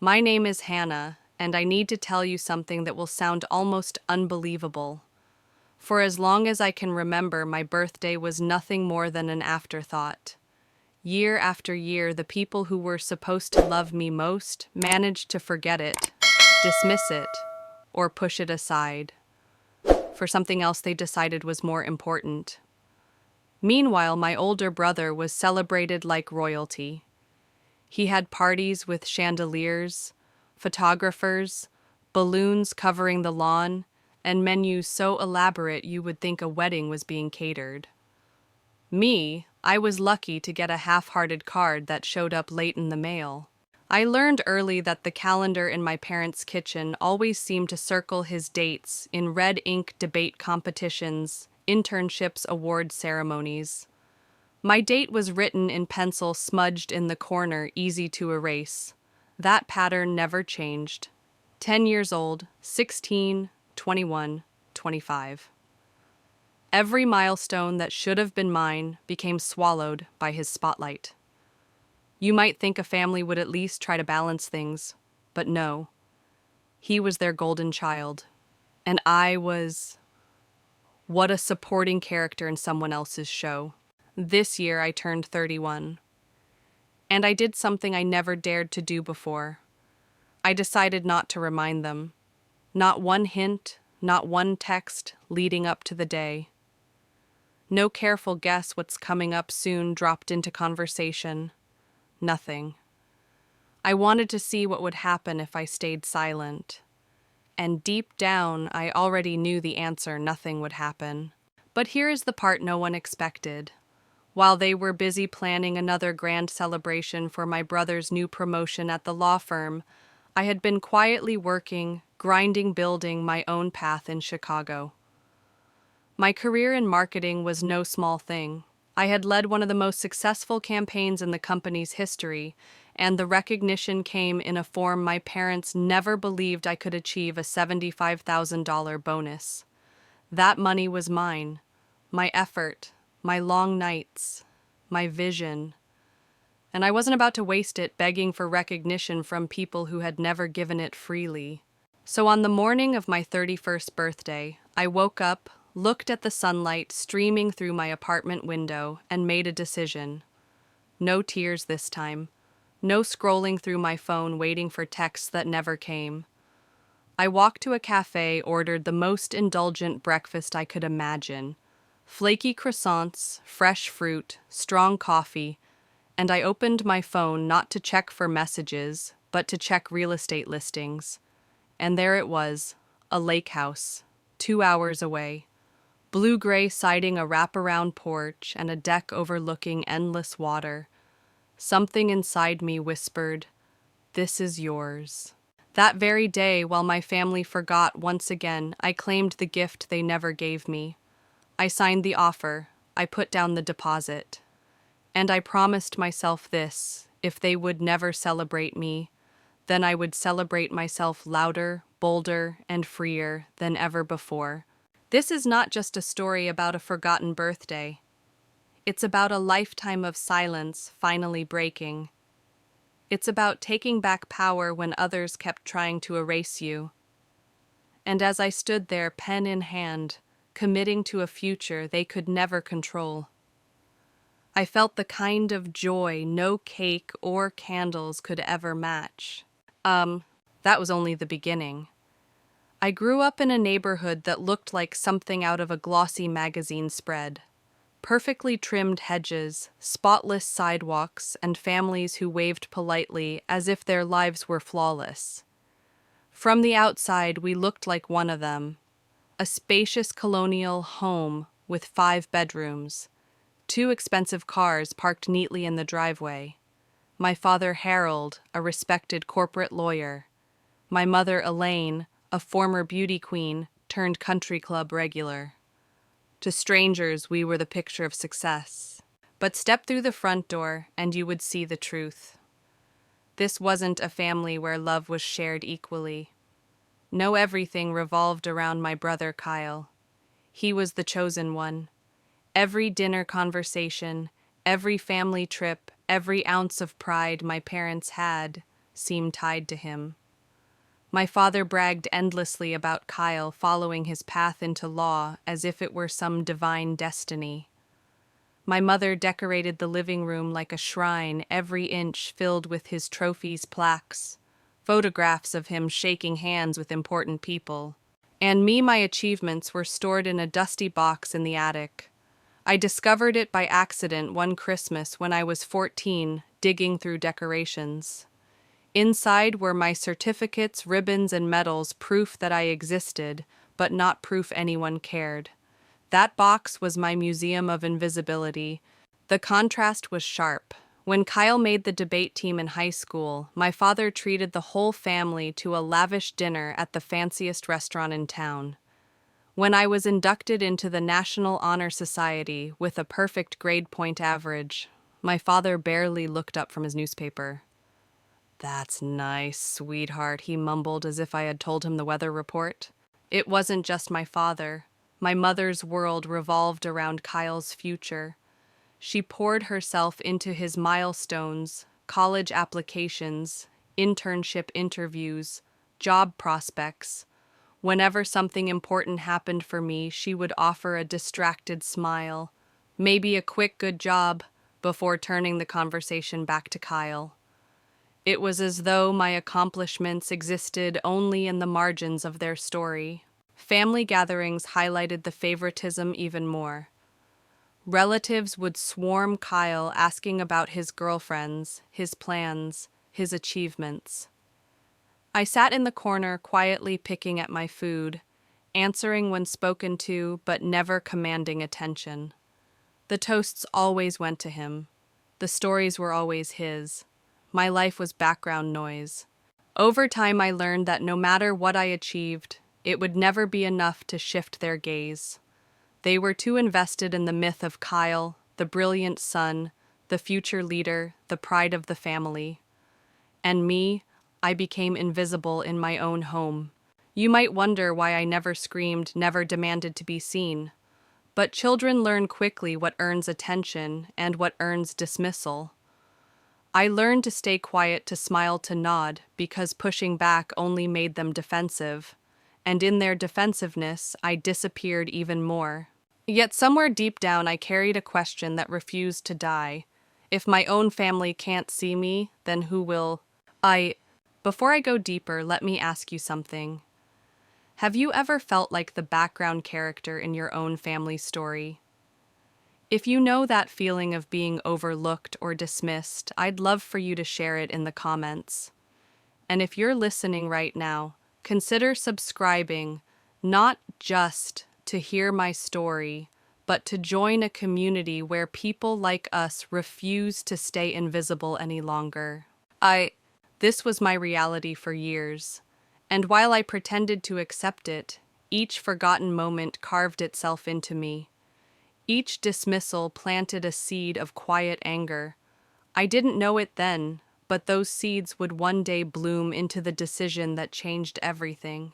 My name is Hannah, and I need to tell you something that will sound almost unbelievable. For as long as I can remember, my birthday was nothing more than an afterthought. Year after year, the people who were supposed to love me most managed to forget it, dismiss it, or push it aside for something else they decided was more important. Meanwhile, my older brother was celebrated like royalty. He had parties with chandeliers, photographers, balloons covering the lawn, and menus so elaborate you would think a wedding was being catered. Me, I was lucky to get a half-hearted card that showed up late in the mail. I learned early that the calendar in my parents' kitchen always seemed to circle his dates in red ink debate competitions, internships, award ceremonies. My date was written in pencil smudged in the corner, easy to erase. That pattern never changed. 10 years old, 16, 21, 25. Every milestone that should have been mine became swallowed by his spotlight. You might think a family would at least try to balance things, but no. He was their golden child, and I was, what a supporting character in someone else's show. This year I turned 31, and I did something I never dared to do before. I decided not to remind them. Not one hint, not one text leading up to the day. No careful guess what's coming up soon dropped into conversation. Nothing. I wanted to see what would happen if I stayed silent. And deep down, I already knew the answer: nothing would happen. But here is the part no one expected. While they were busy planning another grand celebration for my brother's new promotion at the law firm, I had been quietly working, grinding, building my own path in Chicago. My career in marketing was no small thing. I had led one of the most successful campaigns in the company's history, and the recognition came in a form my parents never believed I could achieve: a $75,000 bonus. That money was mine, my effort, my long nights, my vision. And I wasn't about to waste it begging for recognition from people who had never given it freely. So on the morning of my 31st birthday, I woke up, looked at the sunlight streaming through my apartment window, and made a decision. No tears this time. No scrolling through my phone waiting for texts that never came. I walked to a cafe, ordered the most indulgent breakfast I could imagine. Flaky croissants, fresh fruit, strong coffee, and I opened my phone not to check for messages, but to check real estate listings. And there it was, a lake house, 2 hours away. Blue-gray siding, a wraparound porch, and a deck overlooking endless water. Something inside me whispered, "This is yours." That very day, while my family forgot once again, I claimed the gift they never gave me. I signed the offer, I put down the deposit. And I promised myself this: if they would never celebrate me, then I would celebrate myself louder, bolder, and freer than ever before. This is not just a story about a forgotten birthday. It's about a lifetime of silence finally breaking. It's about taking back power when others kept trying to erase you. And as I stood there, pen in hand, committing to a future they could never control, I felt the kind of joy no cake or candles could ever match. That was only the beginning. I grew up in a neighborhood that looked like something out of a glossy magazine spread. Perfectly trimmed hedges, spotless sidewalks, and families who waved politely as if their lives were flawless. From the outside, we looked like one of them. A spacious colonial home with 5 bedrooms, 2 expensive cars parked neatly in the driveway. My father Harold, a respected corporate lawyer. My mother Elaine, a former beauty queen turned country club regular. To strangers, we were the picture of success. But step through the front door and you would see the truth. This wasn't a family where love was shared equally. No, everything revolved around my brother Kyle. He was the chosen one. Every dinner conversation, every family trip, every ounce of pride my parents had seemed tied to him. My father bragged endlessly about Kyle following his path into law as if it were some divine destiny. My mother decorated the living room like a shrine, every inch filled with his trophies, plaques, photographs of him shaking hands with important people. And me, my achievements were stored in a dusty box in the attic. I discovered it by accident one Christmas when I was 14, digging through decorations. Inside were my certificates, ribbons, and medals, proof that I existed, but not proof anyone cared. That box was my museum of invisibility. The contrast was sharp. When Kyle made the debate team in high school, my father treated the whole family to a lavish dinner at the fanciest restaurant in town. When I was inducted into the National Honor Society with a perfect grade point average, my father barely looked up from his newspaper. "That's nice, sweetheart," he mumbled as if I had told him the weather report. It wasn't just my father. My mother's world revolved around Kyle's future. She poured herself into his milestones, college applications, internship interviews, job prospects. Whenever something important happened for me, she would offer a distracted smile, maybe a quick good job, before turning the conversation back to Kyle. It was as though my accomplishments existed only in the margins of their story. Family gatherings highlighted the favoritism even more. Relatives would swarm Kyle asking about his girlfriends, his plans, his achievements. I sat in the corner quietly picking at my food, answering when spoken to but never commanding attention. The toasts always went to him. The stories were always his. My life was background noise. Over time, I learned that no matter what I achieved, it would never be enough to shift their gaze. They were too invested in the myth of Kyle, the brilliant son, the future leader, the pride of the family. And me, I became invisible in my own home. You might wonder why I never screamed, never demanded to be seen. But children learn quickly what earns attention and what earns dismissal. I learned to stay quiet, to smile, to nod, because pushing back only made them defensive. And in their defensiveness, I disappeared even more. Yet somewhere deep down, I carried a question that refused to die. If my own family can't see me, then who will? Before I go deeper, let me ask you something. Have you ever felt like the background character in your own family story? If you know that feeling of being overlooked or dismissed, I'd love for you to share it in the comments. And if you're listening right now, consider subscribing, not just to hear my story, but to join a community where people like us refuse to stay invisible any longer. This was my reality for years, and while I pretended to accept it, each forgotten moment carved itself into me. Each dismissal planted a seed of quiet anger. I didn't know it then, but those seeds would one day bloom into the decision that changed everything.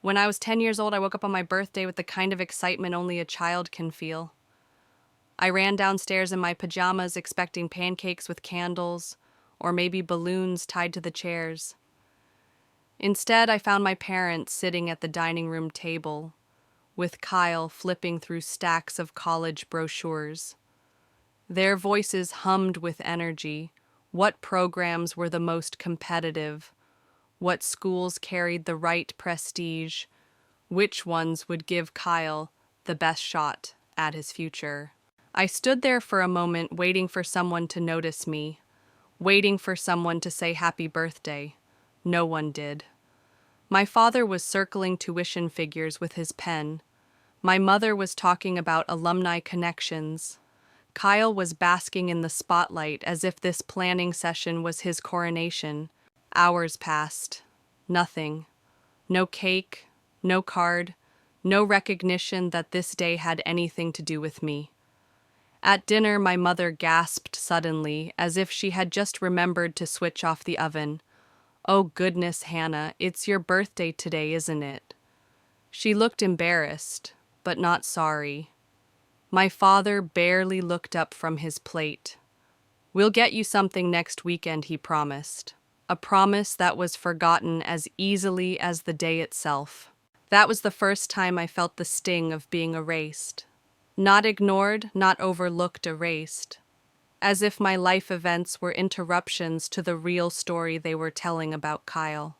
When I was 10 years old, I woke up on my birthday with the kind of excitement only a child can feel. I ran downstairs in my pajamas expecting pancakes with candles, or maybe balloons tied to the chairs. Instead, I found my parents sitting at the dining room table, with Kyle flipping through stacks of college brochures. Their voices hummed with energy. What programs were the most competitive? What schools carried the right prestige? Which ones would give Kyle the best shot at his future? I stood there for a moment waiting for someone to notice me, waiting for someone to say happy birthday. No one did. My father was circling tuition figures with his pen. My mother was talking about alumni connections. Kyle was basking in the spotlight as if this planning session was his coronation. Hours passed. Nothing. No cake, no card, no recognition that this day had anything to do with me. At dinner, my mother gasped suddenly, as if she had just remembered to switch off the oven. "Oh goodness, Hannah, it's your birthday today, isn't it?" She looked embarrassed, but not sorry. My father barely looked up from his plate. We'll get you something next weekend, he promised. A promise that was forgotten as easily as the day itself. That was the first time I felt the sting of being erased. Not ignored, not overlooked, erased. As if my life events were interruptions to the real story they were telling about Kyle.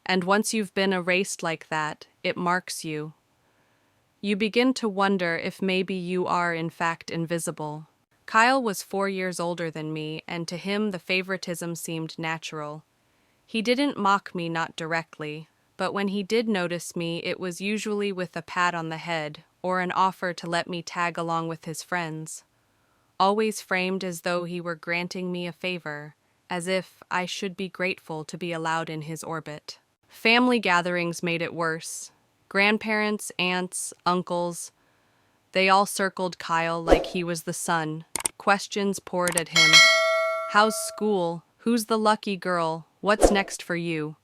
And once you've been erased like that, it marks you. You begin to wonder if maybe you are in fact invisible. Kyle was 4 years older than me, and to him the favoritism seemed natural. He didn't mock me, not directly, but when he did notice me, it was usually with a pat on the head or an offer to let me tag along with his friends. Always framed as though he were granting me a favor, as if I should be grateful to be allowed in his orbit. Family gatherings made it worse. Grandparents, aunts, uncles, they all circled Kyle like he was the sun. Questions poured at him. How's school? Who's the lucky girl? What's next for you?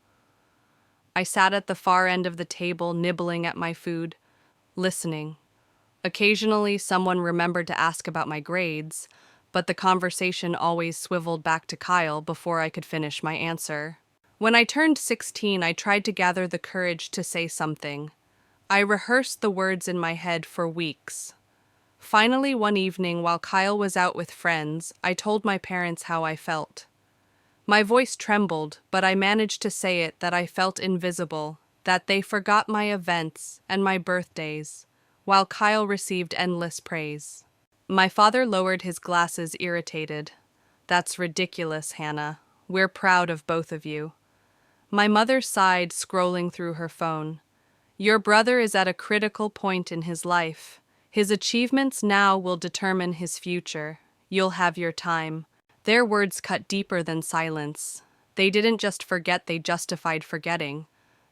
I sat at the far end of the table, nibbling at my food, listening. Occasionally, someone remembered to ask about my grades, but the conversation always swiveled back to Kyle before I could finish my answer. When I turned 16, I tried to gather the courage to say something. I rehearsed the words in my head for weeks. Finally, one evening, while Kyle was out with friends, I told my parents how I felt. My voice trembled, but I managed to say it that I felt invisible, that they forgot my events and my birthdays, while Kyle received endless praise. My father lowered his glasses, irritated. That's ridiculous, Hannah. We're proud of both of you. My mother sighed, scrolling through her phone. Your brother is at a critical point in his life. His achievements now will determine his future. You'll have your time. Their words cut deeper than silence. They didn't just forget, they justified forgetting.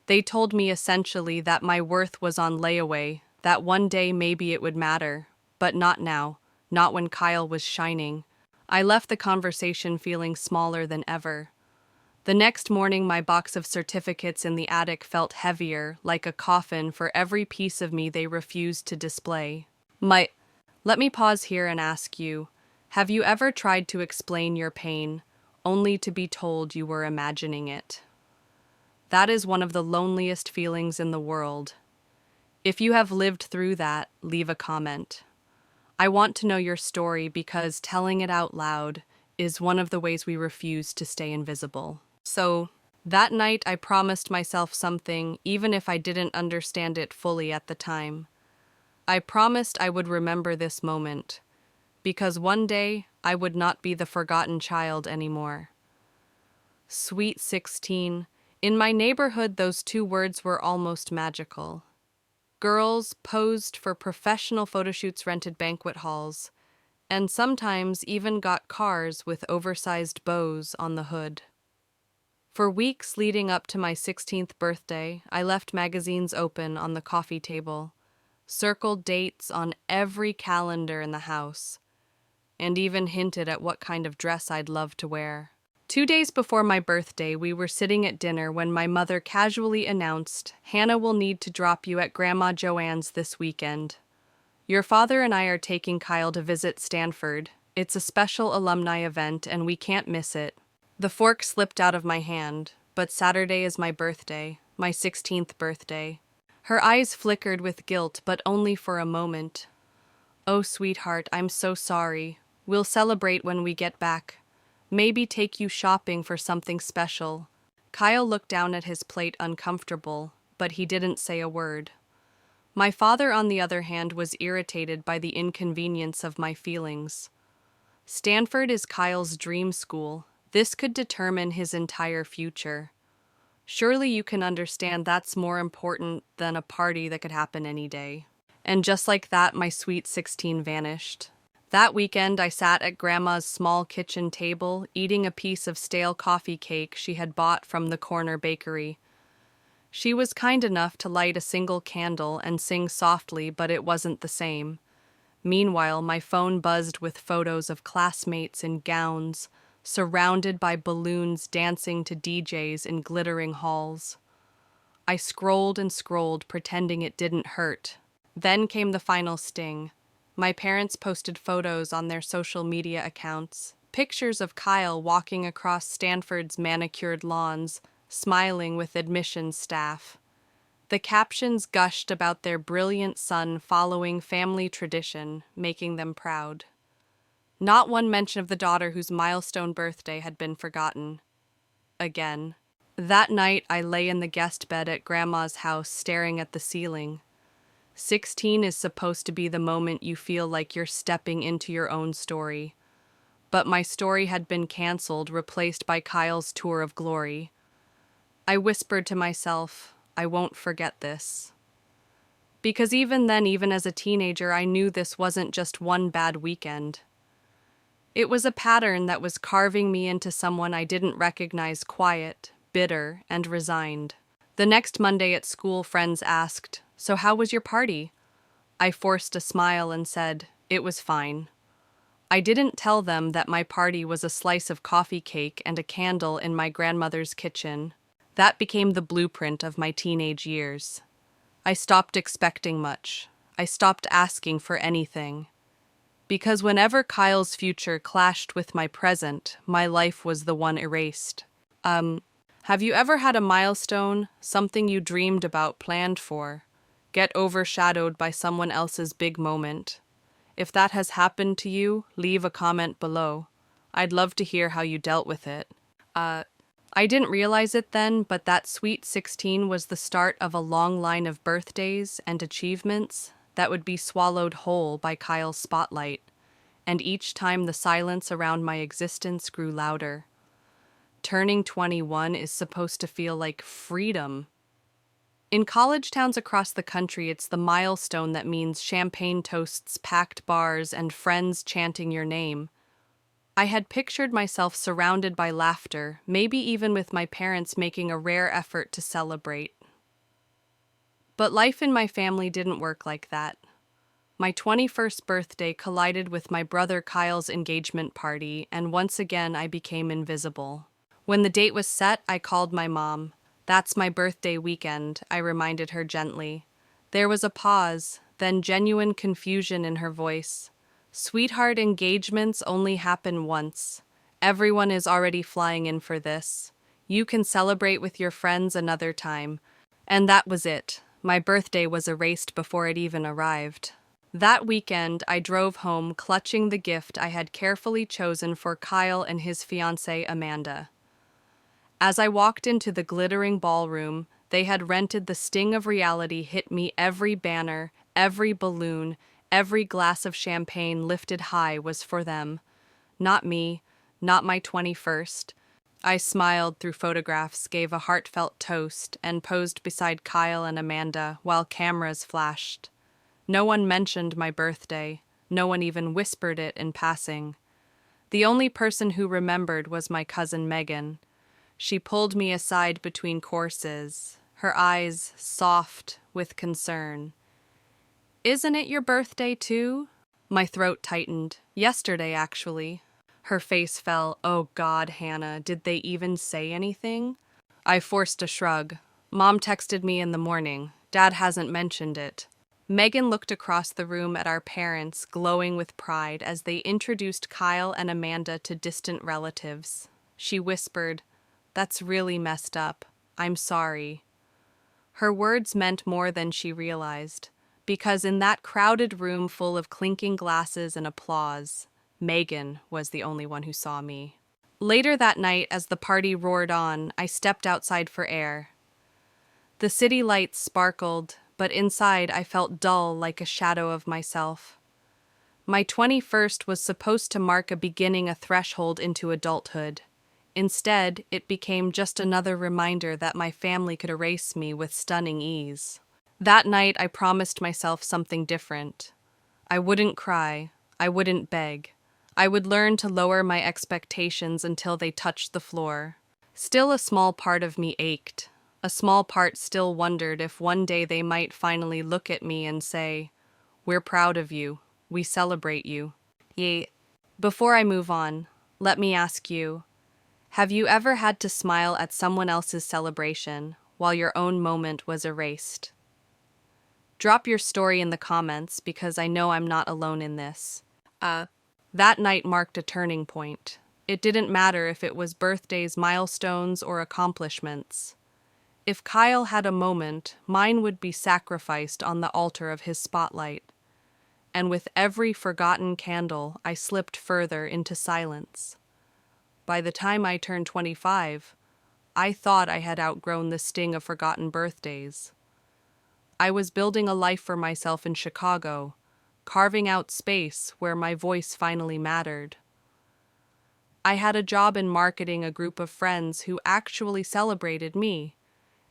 They told me essentially that my worth was on layaway, that one day maybe it would matter, but not now, not when Kyle was shining. I left the conversation feeling smaller than ever. The next morning, my box of certificates in the attic felt heavier, like a coffin for every piece of me they refused to display. Let me pause here and ask you, have you ever tried to explain your pain, only to be told you were imagining it? That is one of the loneliest feelings in the world. If you have lived through that, leave a comment. I want to know your story because telling it out loud is one of the ways we refuse to stay invisible. So, that night I promised myself something, even if I didn't understand it fully at the time. I promised I would remember this moment, because one day I would not be the forgotten child anymore. Sweet 16. In my neighborhood, those two words were almost magical. Girls posed for professional photoshoots, rented banquet halls, and sometimes even got cars with oversized bows on the hood. For weeks leading up to my 16th birthday, I left magazines open on the coffee table, circled dates on every calendar in the house, and even hinted at what kind of dress I'd love to wear. 2 days before my birthday, we were sitting at dinner when my mother casually announced, Hannah will need to drop you at Grandma Joanne's this weekend. Your father and I are taking Kyle to visit Stanford. It's a special alumni event and we can't miss it. The fork slipped out of my hand, but Saturday is my birthday, my 16th birthday. Her eyes flickered with guilt, but only for a moment. Oh, sweetheart, I'm so sorry. We'll celebrate when we get back. Maybe take you shopping for something special. Kyle looked down at his plate, uncomfortable, but he didn't say a word. My father, on the other hand, was irritated by the inconvenience of my feelings. Stanford is Kyle's dream school. This could determine his entire future. Surely you can understand that's more important than a party that could happen any day. And just like that, my sweet 16 vanished. That weekend, I sat at Grandma's small kitchen table, eating a piece of stale coffee cake she had bought from the corner bakery. She was kind enough to light a single candle and sing softly, but it wasn't the same. Meanwhile, my phone buzzed with photos of classmates in gowns, surrounded by balloons dancing to DJs in glittering halls. I scrolled and scrolled, pretending it didn't hurt. Then came the final sting. My parents posted photos on their social media accounts, pictures of Kyle walking across Stanford's manicured lawns, smiling with admissions staff. The captions gushed about their brilliant son following family tradition, making them proud. Not one mention of the daughter whose milestone birthday had been forgotten. Again. That night, I lay in the guest bed at Grandma's house staring at the ceiling. 16 is supposed to be the moment you feel like you're stepping into your own story. But my story had been canceled, replaced by Kyle's tour of glory. I whispered to myself, I won't forget this. Because even then, even as a teenager, I knew this wasn't just one bad weekend. It was a pattern that was carving me into someone I didn't recognize, quiet, bitter, and resigned. The next Monday at school, friends asked, "So how was your party?" I forced a smile and said, "It was fine." I didn't tell them that my party was a slice of coffee cake and a candle in my grandmother's kitchen. That became the blueprint of my teenage years. I stopped expecting much. I stopped asking for anything. Because whenever Kyle's future clashed with my present, my life was the one erased. Have you ever had a milestone, something you dreamed about, planned for, get overshadowed by someone else's big moment? If that has happened to you, leave a comment below. I'd love to hear how you dealt with it. I didn't realize it then, but that sweet 16 was the start of a long line of birthdays and achievements that would be swallowed whole by Kyle's spotlight, and each time the silence around my existence grew louder. Turning 21 is supposed to feel like freedom. In college towns across the country, it's the milestone that means champagne toasts, packed bars, and friends chanting your name. I had pictured myself surrounded by laughter, maybe even with my parents making a rare effort to celebrate. But life in my family didn't work like that. My 21st birthday collided with my brother Kyle's engagement party, and once again I became invisible. When the date was set, I called my mom. "That's my birthday weekend," I reminded her gently. There was a pause, then genuine confusion in her voice. "Sweetheart, engagements only happen once. Everyone is already flying in for this. You can celebrate with your friends another time." And that was it. My birthday was erased before it even arrived. That weekend, I drove home clutching the gift I had carefully chosen for Kyle and his fiancée Amanda. As I walked into the glittering ballroom they had rented, the sting of reality hit me. Every banner, every balloon, every glass of champagne lifted high was for them. Not me, not my 21st. I smiled through photographs, gave a heartfelt toast, and posed beside Kyle and Amanda while cameras flashed. No one mentioned my birthday. No one even whispered it in passing. The only person who remembered was my cousin Megan. She pulled me aside between courses, her eyes soft with concern. "Isn't it your birthday, too?" My throat tightened. "Yesterday, actually." Her face fell. "Oh God, Hannah, did they even say anything?" I forced a shrug. "Mom texted me in the morning. Dad hasn't mentioned it." Megan looked across the room at our parents, glowing with pride as they introduced Kyle and Amanda to distant relatives. She whispered, "That's really messed up. I'm sorry." Her words meant more than she realized, because in that crowded room full of clinking glasses and applause, Megan was the only one who saw me. Later that night, as the party roared on, I stepped outside for air. The city lights sparkled, but inside I felt dull, like a shadow of myself. My 21st was supposed to mark a beginning, a threshold into adulthood. Instead, it became just another reminder that my family could erase me with stunning ease. That night, I promised myself something different. I wouldn't cry. I wouldn't beg. I would learn to lower my expectations until they touched the floor. Still, a small part of me ached. A small part still wondered if one day they might finally look at me and say, "We're proud of you. We celebrate you." Before I move on, let me ask you, have you ever had to smile at someone else's celebration while your own moment was erased? Drop your story in the comments, because I know I'm not alone in this. That night marked a turning point. It didn't matter if it was birthdays, milestones, or accomplishments. If Kyle had a moment, mine would be sacrificed on the altar of his spotlight. And with every forgotten candle, I slipped further into silence. By the time I turned 25, I thought I had outgrown the sting of forgotten birthdays. I was building a life for myself in Chicago, carving out space where my voice finally mattered. I had a job in marketing a group of friends who actually celebrated me,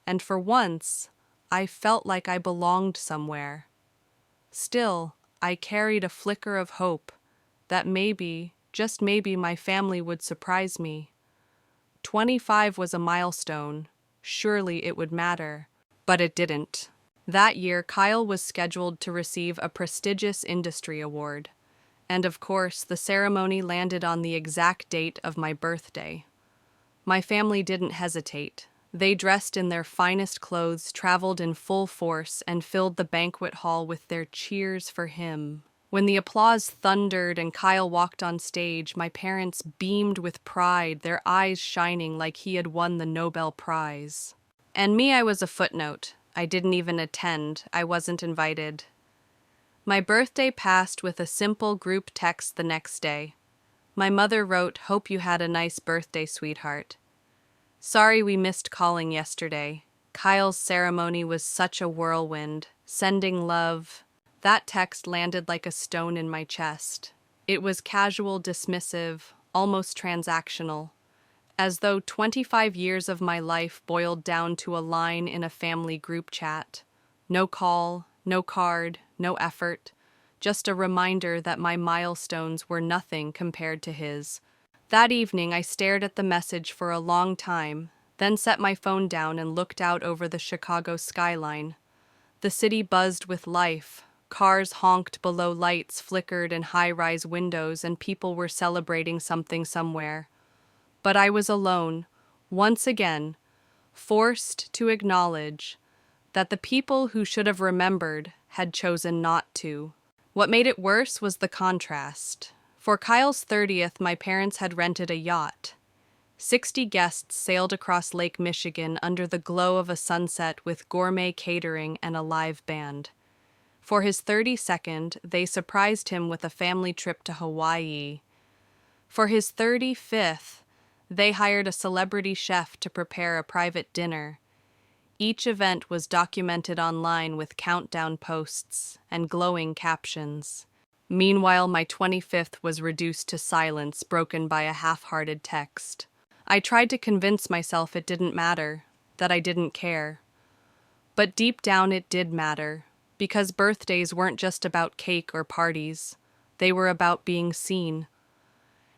and for once, I felt like I belonged somewhere. Still, I carried a flicker of hope that maybe, just maybe, my family would surprise me. 25 was a milestone. Surely it would matter. But it didn't. That year, Kyle was scheduled to receive a prestigious industry award. And of course, the ceremony landed on the exact date of my birthday. My family didn't hesitate. They dressed in their finest clothes, traveled in full force, and filled the banquet hall with their cheers for him. When the applause thundered and Kyle walked on stage, my parents beamed with pride, their eyes shining like he had won the Nobel Prize. And me, I was a footnote. I didn't even attend. I wasn't invited. My birthday passed with a simple group text the next day. My mother wrote, "Hope you had a nice birthday, sweetheart. Sorry we missed calling yesterday. Kyle's ceremony was such a whirlwind. Sending love." That text landed like a stone in my chest. It was casual, dismissive, almost transactional, as though 25 years of my life boiled down to a line in a family group chat. No call, no card, no effort, just a reminder that my milestones were nothing compared to his. That evening, I stared at the message for a long time, then set my phone down and looked out over the Chicago skyline. The city buzzed with life. Cars honked below lights, flickered in high-rise windows, and people were celebrating something somewhere. But I was alone, once again, forced to acknowledge that the people who should have remembered had chosen not to. What made it worse was the contrast. For Kyle's 30th, my parents had rented a yacht. 60 guests sailed across Lake Michigan under the glow of a sunset with gourmet catering and a live band. For his 32nd, they surprised him with a family trip to Hawaii. For his 35th, they hired a celebrity chef to prepare a private dinner. Each event was documented online with countdown posts and glowing captions. Meanwhile, my 25th was reduced to silence, broken by a half-hearted text. I tried to convince myself it didn't matter, that I didn't care. But deep down it did matter, because birthdays weren't just about cake or parties. They were about being seen.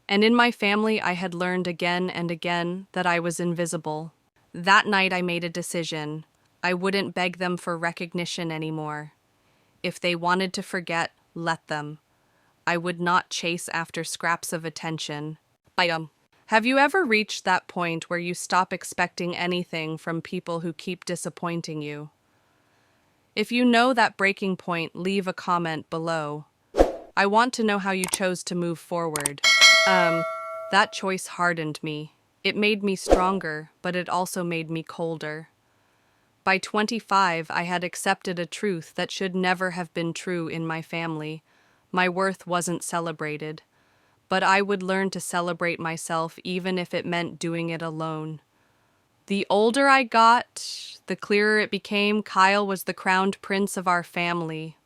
And in my family, I had learned again and again that I was invisible. That night I made a decision. I wouldn't beg them for recognition anymore. If they wanted to forget, let them. I would not chase after scraps of attention. Have you ever reached that point where you stop expecting anything from people who keep disappointing you? If you know that breaking point, leave a comment below. I want to know how you chose to move forward. That choice hardened me. It made me stronger, but it also made me colder. By 25, I had accepted a truth that should never have been true in my family. My worth wasn't celebrated. But I would learn to celebrate myself even if it meant doing it alone. The older I got, the clearer it became Kyle was the crowned prince of our family.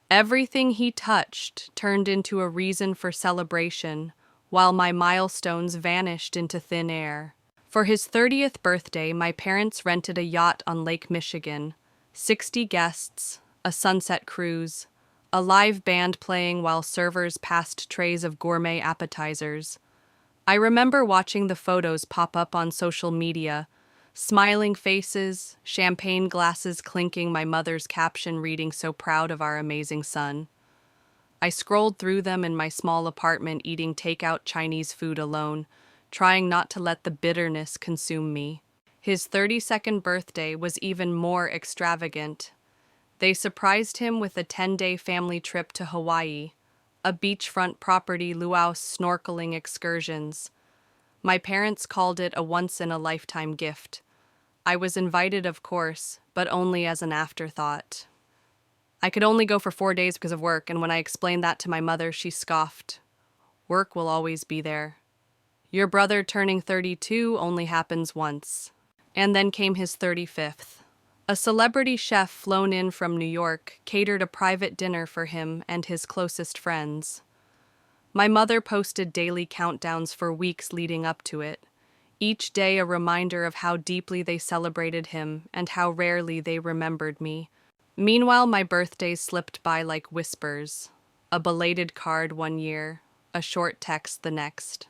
Everything he touched turned into a reason for celebration, while my milestones vanished into thin air. For his 30th birthday, my parents rented a yacht on Lake Michigan, 60 guests, a sunset cruise, a live band playing while servers passed trays of gourmet appetizers. I remember watching the photos pop up on social media, smiling faces, champagne glasses clinking, my mother's caption reading, "So proud of our amazing son." I scrolled through them in my small apartment, eating takeout Chinese food alone, trying not to let the bitterness consume me. His 32nd birthday was even more extravagant. They surprised him with a 10-day family trip to Hawaii, a beachfront property luau snorkeling excursions. My parents called it a once-in-a-lifetime gift. I was invited, of course, but only as an afterthought. I could only go for 4 days because of work, and when I explained that to my mother, she scoffed. Work will always be there. Your brother turning 32 only happens once. And then came his 35th. A celebrity chef flown in from New York catered a private dinner for him and his closest friends. My mother posted daily countdowns for weeks leading up to it, each day a reminder of how deeply they celebrated him and how rarely they remembered me. Meanwhile, my birthdays slipped by like whispers. A belated card one year, a short text the next.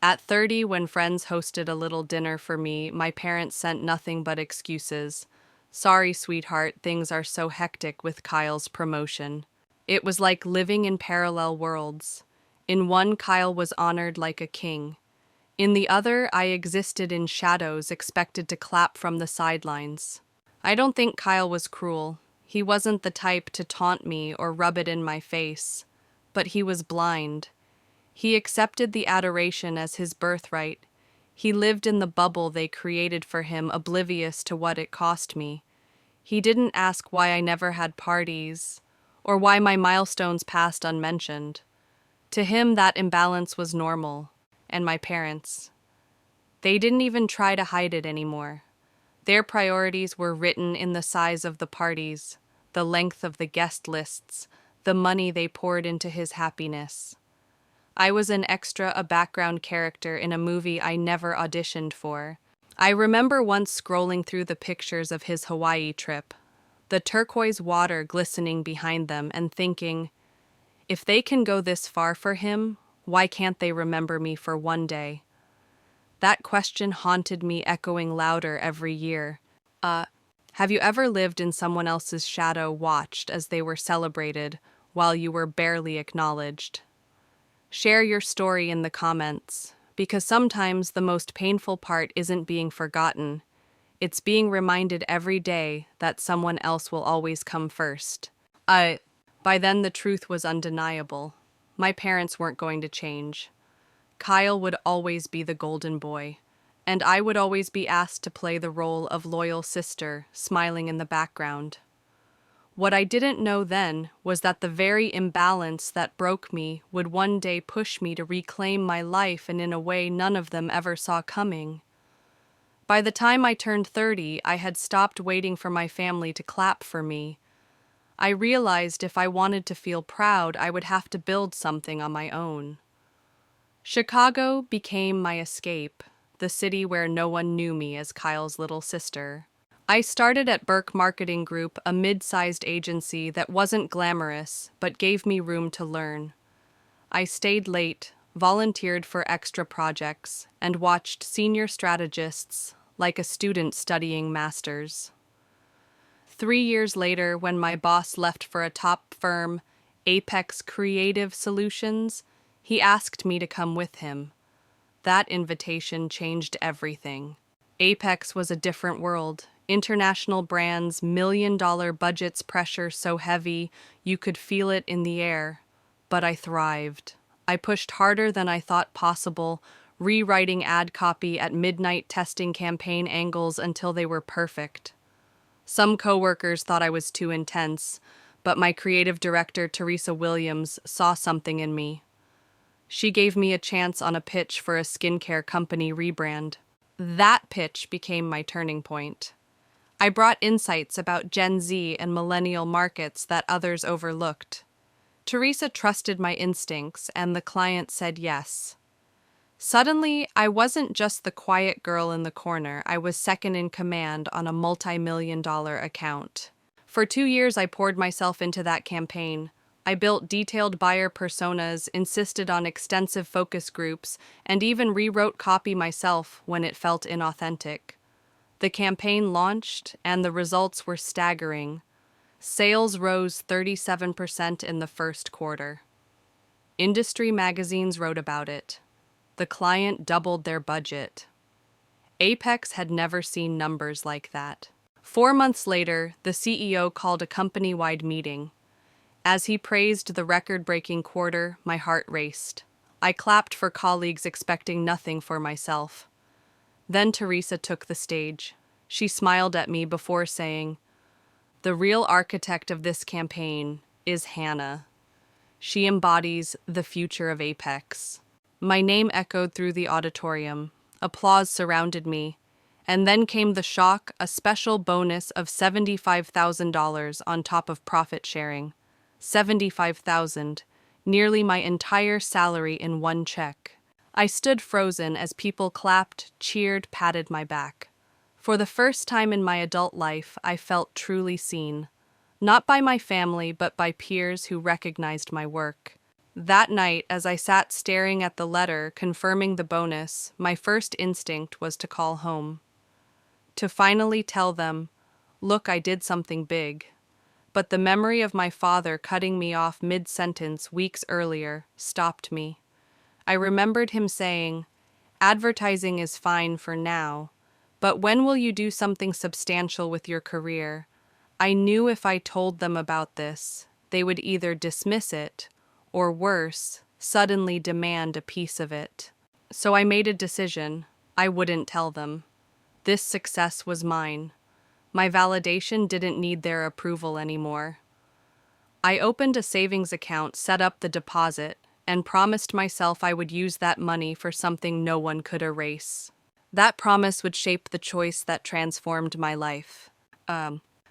At 30, when friends hosted a little dinner for me, my parents sent nothing but excuses. Sorry, sweetheart, things are so hectic with Kyle's promotion. It was like living in parallel worlds. In one, Kyle was honored like a king. In the other, I existed in shadows, expected to clap from the sidelines. I don't think Kyle was cruel. He wasn't the type to taunt me or rub it in my face. But he was blind. He accepted the adoration as his birthright. He lived in the bubble they created for him, oblivious to what it cost me. He didn't ask why I never had parties, or why my milestones passed unmentioned. To him, that imbalance was normal. And my parents. They didn't even try to hide it anymore. Their priorities were written in the size of the parties, the length of the guest lists, the money they poured into his happiness. I was an extra, a background character in a movie I never auditioned for. I remember once scrolling through the pictures of his Hawaii trip, the turquoise water glistening behind them, and thinking, if they can go this far for him, why can't they remember me for one day? That question haunted me, echoing louder every year. Have you ever lived in someone else's shadow, watched as they were celebrated while you were barely acknowledged? Share your story in the comments, because sometimes the most painful part isn't being forgotten. It's being reminded every day that someone else will always come first. By then the truth was undeniable. My parents weren't going to change. Kyle would always be the golden boy, and I would always be asked to play the role of loyal sister, smiling in the background. What I didn't know then was that the very imbalance that broke me would one day push me to reclaim my life, and in a way none of them ever saw coming. By the time I turned 30, I had stopped waiting for my family to clap for me. I realized if I wanted to feel proud, I would have to build something on my own. Chicago became my escape, the city where no one knew me as Kyle's little sister. I started at Burke Marketing Group, a mid-sized agency that wasn't glamorous, but gave me room to learn. I stayed late, volunteered for extra projects, and watched senior strategists like a student studying masters. 3 years later, when my boss left for a top firm, Apex Creative Solutions, he asked me to come with him. That invitation changed everything. Apex was a different world. International brands, million-dollar budgets, pressure so heavy you could feel it in the air. But I thrived. I pushed harder than I thought possible, rewriting ad copy at midnight, testing campaign angles until they were perfect. Some coworkers thought I was too intense, but my creative director, Teresa Williams, saw something in me. She gave me a chance on a pitch for a skincare company rebrand. That pitch became my turning point. I brought insights about Gen Z and millennial markets that others overlooked. Teresa trusted my instincts, and the client said yes. Suddenly, I wasn't just the quiet girl in the corner. I was second in command on a multi-million-dollar account. For 2 years, I poured myself into that campaign. I built detailed buyer personas, insisted on extensive focus groups, and even rewrote copy myself when it felt inauthentic. The campaign launched, and the results were staggering. Sales rose 37% in the first quarter. Industry magazines wrote about it. The client doubled their budget. Apex had never seen numbers like that. 4 months later, the CEO called a company-wide meeting. As he praised the record-breaking quarter, my heart raced. I clapped for colleagues expecting nothing for myself. Then Teresa took the stage. She smiled at me before saying, "The real architect of this campaign is Hannah. She embodies the future of Apex." My name echoed through the auditorium. Applause surrounded me. And then came the shock, a special bonus of $75,000 on top of profit sharing. 75,000, nearly my entire salary in one check. I stood frozen as people clapped, cheered, patted my back. For the first time in my adult life, I felt truly seen. Not by my family, but by peers who recognized my work. That night, as I sat staring at the letter confirming the bonus, my first instinct was to call home. To finally tell them, "Look, I did something big." But the memory of my father cutting me off mid-sentence weeks earlier stopped me. I remembered him saying, "Advertising is fine for now, but when will you do something substantial with your career?" I knew if I told them about this, they would either dismiss it, or worse, suddenly demand a piece of it. So I made a decision. I wouldn't tell them. This success was mine. My validation didn't need their approval anymore. I opened a savings account, set up the deposit, and promised myself I would use that money for something no one could erase. That promise would shape the choice that transformed my life.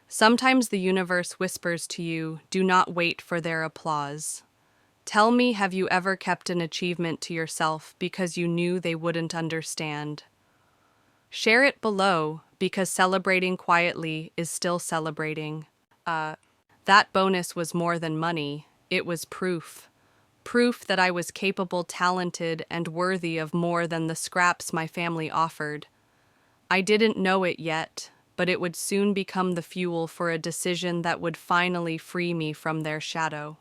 Sometimes the universe whispers to you, do not wait for their applause. Tell me, have you ever kept an achievement to yourself because you knew they wouldn't understand? Share it below, because celebrating quietly is still celebrating. That bonus was more than money. It was proof. Proof that I was capable, talented, and worthy of more than the scraps my family offered. I didn't know it yet, but it would soon become the fuel for a decision that would finally free me from their shadow.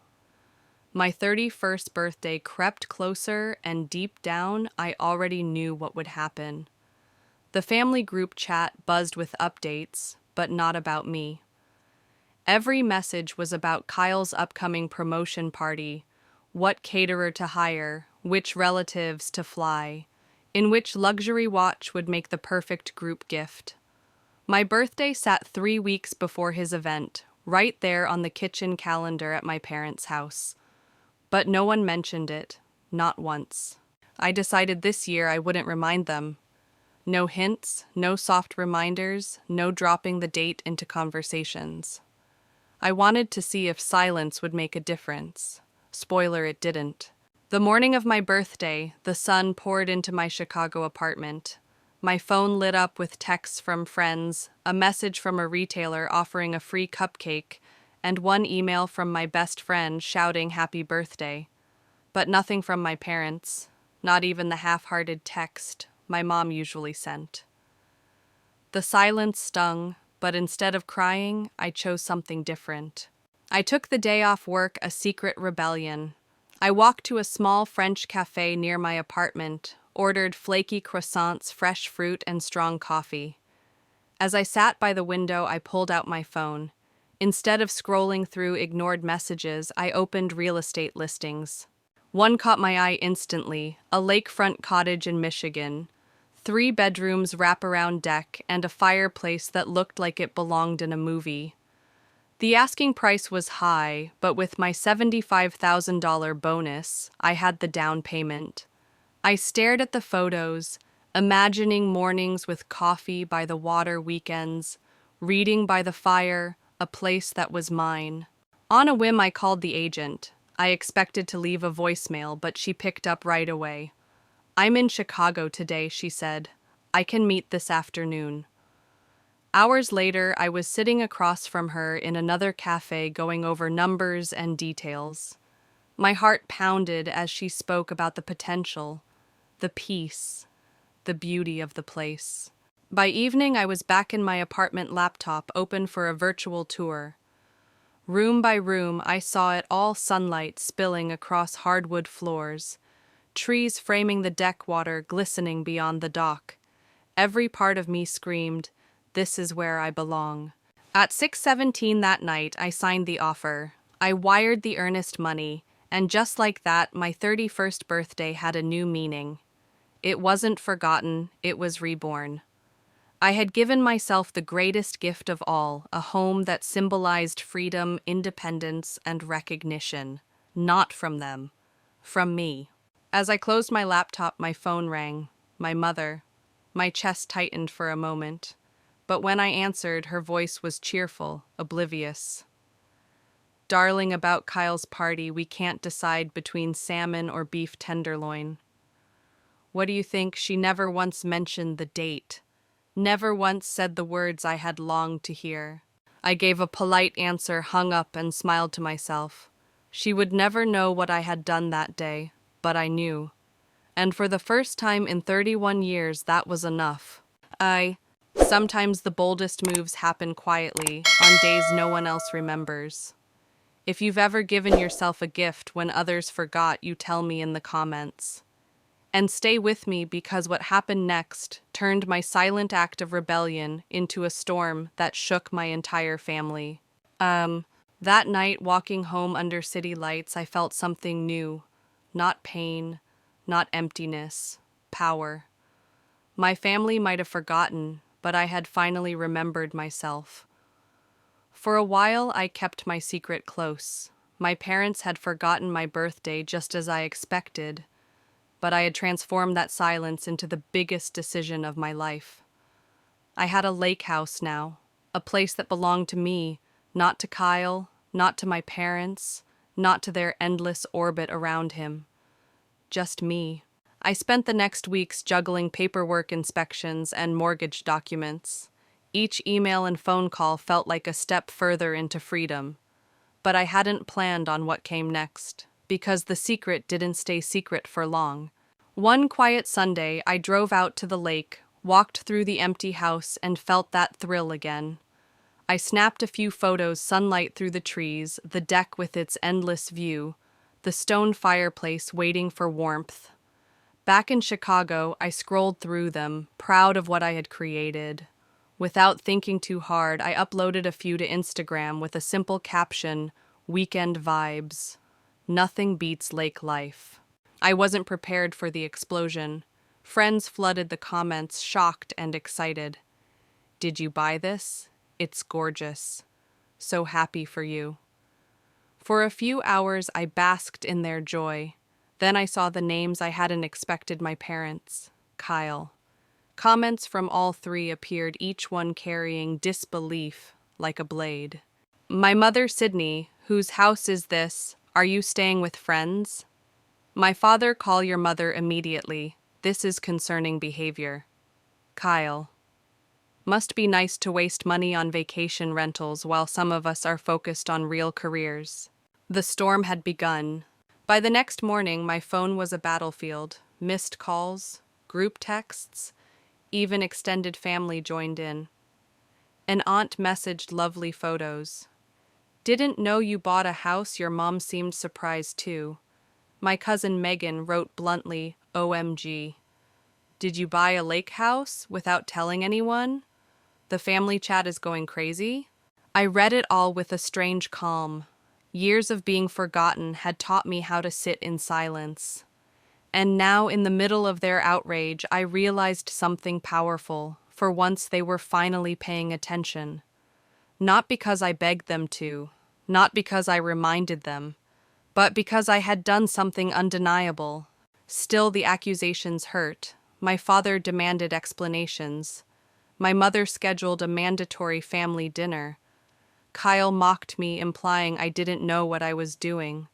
My 31st birthday crept closer, and deep down, I already knew what would happen. The family group chat buzzed with updates, but not about me. Every message was about Kyle's upcoming promotion party, what caterer to hire, which relatives to fly, in which luxury watch would make the perfect group gift. My birthday sat 3 weeks before his event, right there on the kitchen calendar at my parents' house. But no one mentioned it, not once. I decided this year I wouldn't remind them. No hints, no soft reminders, no dropping the date into conversations. I wanted to see if silence would make a difference. Spoiler, it didn't. The morning of my birthday, the sun poured into my Chicago apartment. My phone lit up with texts from friends, a message from a retailer offering a free cupcake, and one email from my best friend shouting happy birthday. But nothing from my parents, not even the half-hearted text my mom usually sent. The silence stung, but instead of crying, I chose something different. I took the day off work, a secret rebellion. I walked to a small French cafe near my apartment, ordered flaky croissants, fresh fruit, and strong coffee. As I sat by the window, I pulled out my phone. Instead of scrolling through ignored messages, I opened real estate listings. One caught my eye instantly, a lakefront cottage in Michigan. 3 bedrooms, wraparound deck, and a fireplace that looked like it belonged in a movie. The asking price was high, but with my $75,000 bonus, I had the down payment. I stared at the photos, imagining mornings with coffee by the water, weekends, reading by the fire, a place that was mine. On a whim, I called the agent. I expected to leave a voicemail, but she picked up right away. "I'm in Chicago today," she said. "I can meet this afternoon." Hours later, I was sitting across from her in another cafe going over numbers and details. My heart pounded as she spoke about the potential, the peace, the beauty of the place. By evening, I was back in my apartment, laptop open for a virtual tour. Room by room, I saw it all, sunlight spilling across hardwood floors, trees framing the deck, water glistening beyond the dock. Every part of me screamed, "This is where I belong." At 6:17 that night, I signed the offer. I wired the earnest money, and just like that, my 31st birthday had a new meaning. It wasn't forgotten, it was reborn. I had given myself the greatest gift of all, a home that symbolized freedom, independence, and recognition. Not from them, from me. As I closed my laptop, my phone rang. My mother. My chest tightened for a moment. But when I answered, her voice was cheerful, oblivious. "Darling, about Kyle's party, we can't decide between salmon or beef tenderloin." What do you think? She never once mentioned the date. Never once said the words I had longed to hear. I gave a polite answer, hung up, and smiled to myself. She would never know what I had done that day, but I knew. And for the first time in 31 years, that was enough. Sometimes the boldest moves happen quietly, on days no one else remembers. If you've ever given yourself a gift when others forgot, you tell me in the comments. And stay with me, because what happened next turned my silent act of rebellion into a storm that shook my entire family. That night, walking home under city lights, I felt something new. Not pain, not emptiness, power. My family might have forgotten, but I had finally remembered myself. For a while, I kept my secret close. My parents had forgotten my birthday just as I expected, but I had transformed that silence into the biggest decision of my life. I had a lake house now, a place that belonged to me, not to Kyle, not to my parents, not to their endless orbit around him. Just me. I spent the next weeks juggling paperwork inspections and mortgage documents. Each email and phone call felt like a step further into freedom. But I hadn't planned on what came next, because the secret didn't stay secret for long. One quiet Sunday, I drove out to the lake, walked through the empty house, and felt that thrill again. I snapped a few photos, sunlight through the trees, the deck with its endless view, the stone fireplace waiting for warmth. Back in Chicago, I scrolled through them, proud of what I had created. Without thinking too hard, I uploaded a few to Instagram with a simple caption, "Weekend vibes. Nothing beats lake life." I wasn't prepared for the explosion. Friends flooded the comments, shocked and excited. "Did you buy this? It's gorgeous. So happy for you." For a few hours, I basked in their joy. Then I saw the names I hadn't expected: my parents, Kyle. Comments from all three appeared, each one carrying disbelief like a blade. My mother, Sydney, "Whose house is this? Are you staying with friends?" My father, "Call your mother immediately. This is concerning behavior." Kyle, "Must be nice to waste money on vacation rentals while some of us are focused on real careers." The storm had begun. By the next morning, my phone was a battlefield. Missed calls, group texts, even extended family joined in. An aunt messaged lovely photos. "Didn't know you bought a house." Your mom seemed surprised too. My cousin Megan wrote bluntly, "OMG. Did you buy a lake house without telling anyone? The family chat is going crazy." I read it all with a strange calm. Years of being forgotten had taught me how to sit in silence. And now, in the middle of their outrage, I realized something powerful. For once, they were finally paying attention. Not because I begged them to, not because I reminded them, but because I had done something undeniable. Still, the accusations hurt. My father demanded explanations. My mother scheduled a mandatory family dinner. Kyle mocked me, implying I didn't know what I was doing.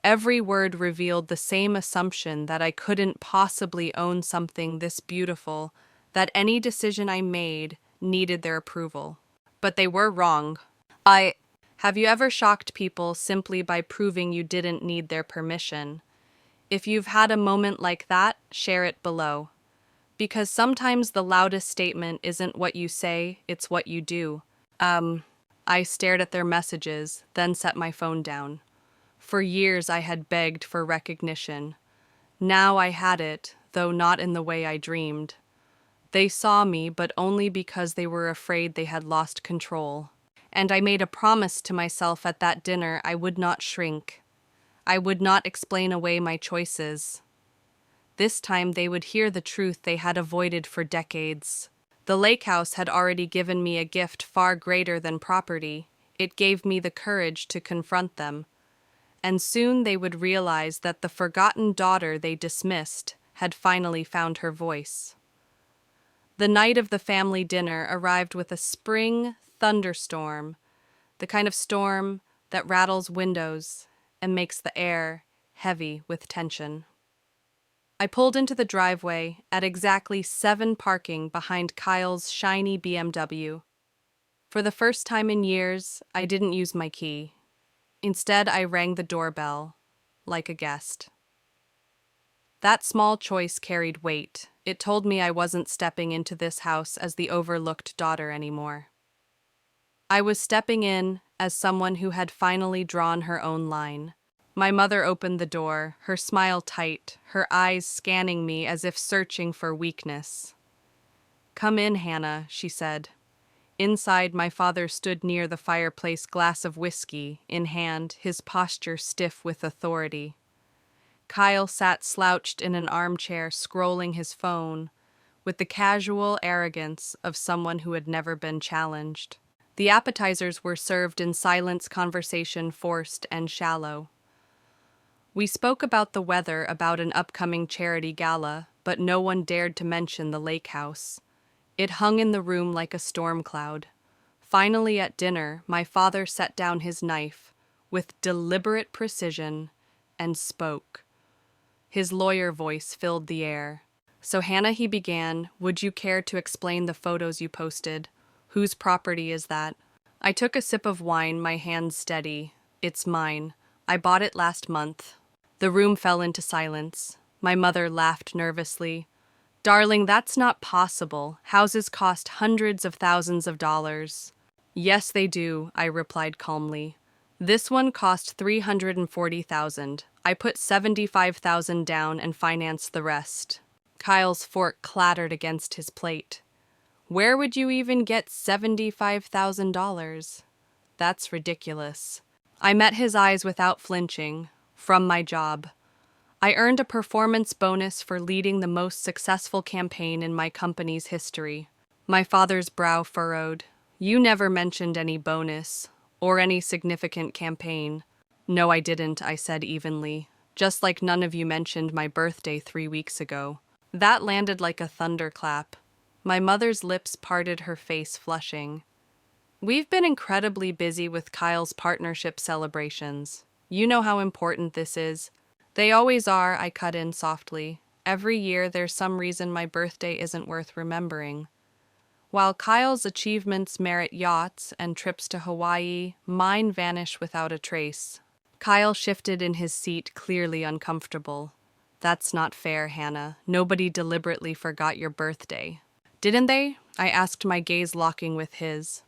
Every word revealed the same assumption, that I couldn't possibly own something this beautiful, that any decision I made needed their approval. But they were wrong. Have you ever shocked people simply by proving you didn't need their permission? If you've had a moment like that, share it below. Because sometimes the loudest statement isn't what you say, it's what you do. I stared at their messages, then set my phone down. For years I had begged for recognition. Now I had it, though not in the way I dreamed. They saw me, but only because they were afraid they had lost control. And I made a promise to myself at that dinner I would not shrink. I would not explain away my choices. This time they would hear the truth they had avoided for decades. The lake house had already given me a gift far greater than property. It gave me the courage to confront them. And soon they would realize that the forgotten daughter they dismissed had finally found her voice. The night of the family dinner arrived with a spring thunderstorm, the kind of storm that rattles windows and makes the air heavy with tension. I pulled into the driveway at exactly 7 parking behind Kyle's shiny BMW. For the first time in years, I didn't use my key. Instead, I rang the doorbell, like a guest. That small choice carried weight. It told me I wasn't stepping into this house as the overlooked daughter anymore. I was stepping in as someone who had finally drawn her own line. My mother opened the door, her smile tight, her eyes scanning me as if searching for weakness. "Come in, Hannah," she said. Inside, my father stood near the fireplace, glass of whiskey in hand, his posture stiff with authority. Kyle sat slouched in an armchair, scrolling his phone, with the casual arrogance of someone who had never been challenged. The appetizers were served in silence, conversation forced and shallow. We spoke about the weather, about an upcoming charity gala, but no one dared to mention the lake house. It hung in the room like a storm cloud. Finally, at dinner, my father set down his knife with deliberate precision and spoke. His lawyer voice filled the air. "So, Hannah," he began, "would you care to explain the photos you posted? Whose property is that?" I took a sip of wine, my hands steady. "It's mine. I bought it last month." The room fell into silence. My mother laughed nervously. "Darling, that's not possible. Houses cost hundreds of thousands of dollars." "Yes, they do," I replied calmly. "This one cost $340,000. I put $75,000 down and financed the rest." Kyle's fork clattered against his plate. "Where would you even get $75,000? That's ridiculous." I met his eyes without flinching. "From my job. I earned a performance bonus for leading the most successful campaign in my company's history." My father's brow furrowed. "You never mentioned any bonus, or any significant campaign." "No, I didn't," I said evenly. "Just like none of you mentioned my birthday 3 weeks ago." That landed like a thunderclap. My mother's lips parted, her face flushing. "We've been incredibly busy with Kyle's partnership celebrations. You know how important this is." "They always are," I cut in softly. "Every year there's some reason my birthday isn't worth remembering." While Kyle's achievements merit yachts and trips to Hawaii, mine vanish without a trace. Kyle shifted in his seat, clearly uncomfortable. "That's not fair, Hannah. Nobody deliberately forgot your birthday." "Didn't they?" I asked, my gaze locking with his.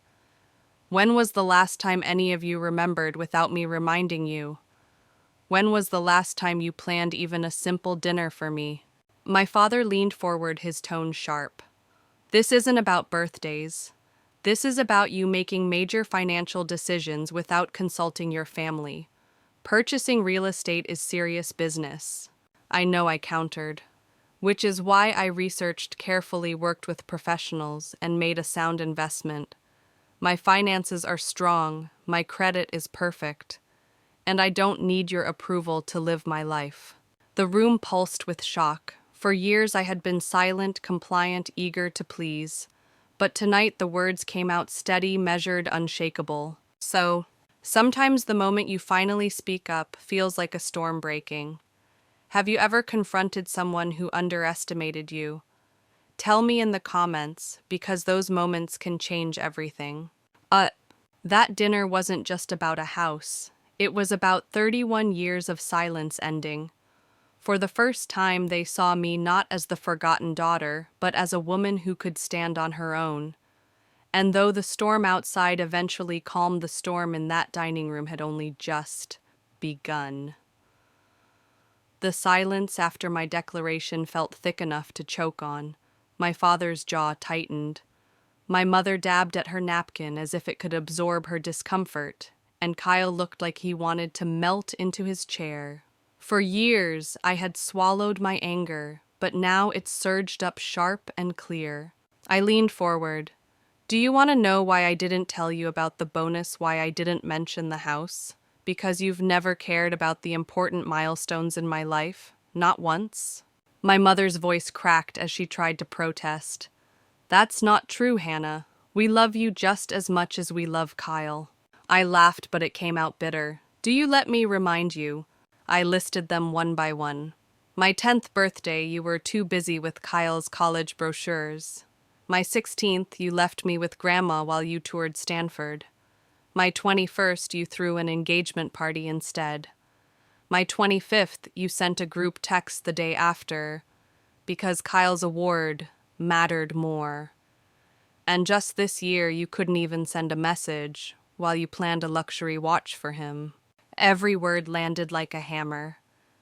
"When was the last time any of you remembered without me reminding you? When was the last time you planned even a simple dinner for me?" My father leaned forward, his tone sharp. "This isn't about birthdays. This is about you making major financial decisions without consulting your family. Purchasing real estate is serious business." "I know," I countered. "Which is why I researched carefully, worked with professionals, and made a sound investment. My finances are strong, my credit is perfect, and I don't need your approval to live my life." The room pulsed with shock. For years I had been silent, compliant, eager to please. But tonight the words came out steady, measured, unshakable. "So, sometimes the moment you finally speak up feels like a storm breaking. Have you ever confronted someone who underestimated you? Tell me in the comments, because those moments can change everything." That dinner wasn't just about a house. It was about 31 years of silence ending. For the first time, they saw me not as the forgotten daughter, but as a woman who could stand on her own. And though the storm outside eventually calmed, the storm in that dining room had only just begun. The silence after my declaration felt thick enough to choke on. My father's jaw tightened. My mother dabbed at her napkin as if it could absorb her discomfort, and Kyle looked like he wanted to melt into his chair. For years, I had swallowed my anger, but now it surged up sharp and clear. I leaned forward. Do you want to know why I didn't tell you about the bonus, why I didn't mention the house? Because you've never cared about the important milestones in my life? Not once? My mother's voice cracked as she tried to protest. That's not true, Hannah. We love you just as much as we love Kyle. I laughed, but it came out bitter. Do you let me remind you? I listed them one by one. My 10th birthday, you were too busy with Kyle's college brochures. My 16th, you left me with Grandma while you toured Stanford. My 21st, you threw an engagement party instead. My 25th, you sent a group text the day after, because Kyle's award mattered more. And just this year, you couldn't even send a message while you planned a luxury watch for him. Every word landed like a hammer.